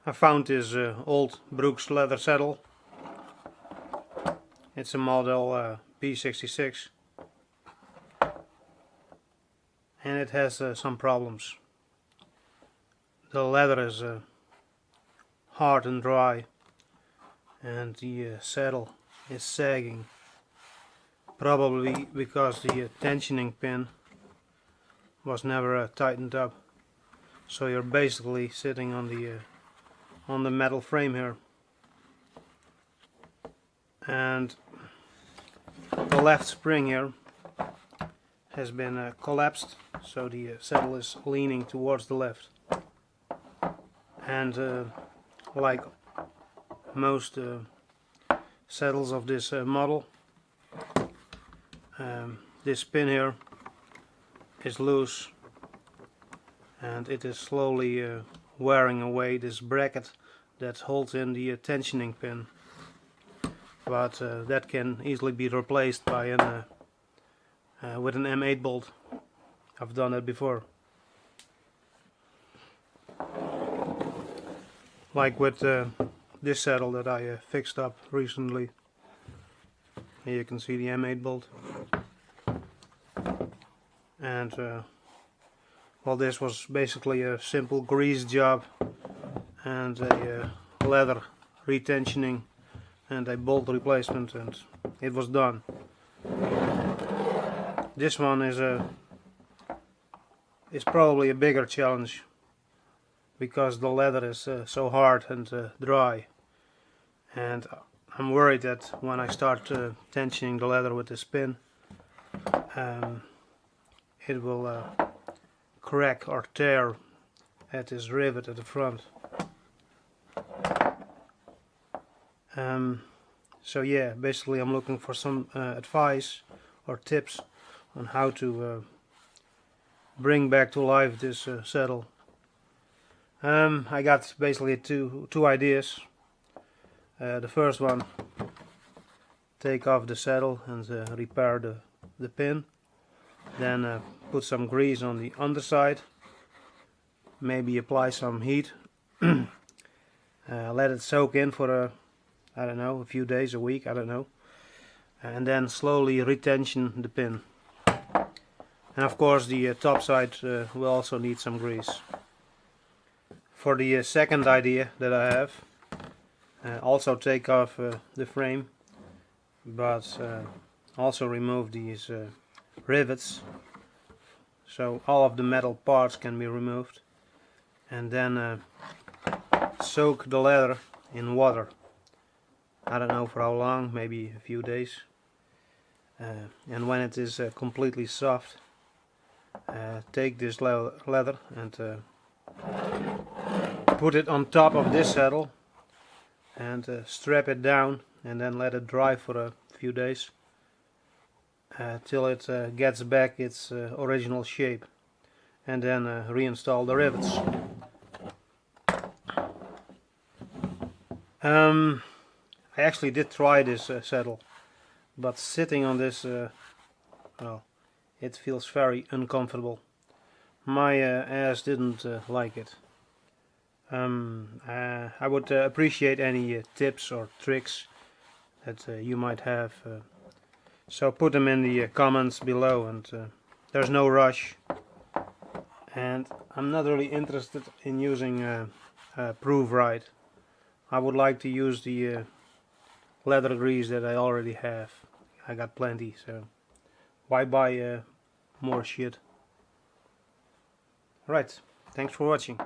I found this old Brooks leather saddle. It's a model B66 and it has some problems. The leather is hard and dry and the saddle is sagging, probably because the tensioning pin was never tightened up, so you're basically sitting on the metal frame here, and the left spring here has been collapsed, so the saddle is leaning towards the left, and like most saddles of this model, this pin here is loose and it is slowly wearing away this bracket that holds in the tensioning pin, but that can easily be replaced by with an M8 bolt. I've done it before. Like with this saddle that I fixed up recently. Here you can see the M8 bolt. And well, this was basically a simple grease job and a leather retensioning and a bolt replacement, and it was done. This one is probably a bigger challenge because the leather is so hard and dry, and I'm worried that when I start tensioning the leather with this pin, it will crack or tear at this rivet at the front. So yeah, basically I'm looking for some advice or tips on how to bring back to life this saddle. I got basically two ideas. The first one, take off the saddle and repair the pin. Then put some grease on the underside, maybe apply some heat, let it soak in for I don't know, a few days, a week, I don't know, and then slowly retension the pin. And of course the top side will also need some grease. For the second idea that I have, also take off the frame, but also remove these rivets, so all of the metal parts can be removed, and then soak the leather in water. I don't know for how long, maybe a few days, and when it is completely soft, take this leather and put it on top of this saddle and strap it down, and then let it dry for a few days till it gets back its original shape, and then reinstall the rivets. I actually did try this saddle, but sitting on this, well, it feels very uncomfortable. My ass didn't like it. I would appreciate any tips or tricks that you might have. So put them in the comments below, and there's no rush. And I'm not really interested in using Prove Right. I would like to use the leather grease that I already have. I got plenty, so why buy more shit? Right, thanks for watching.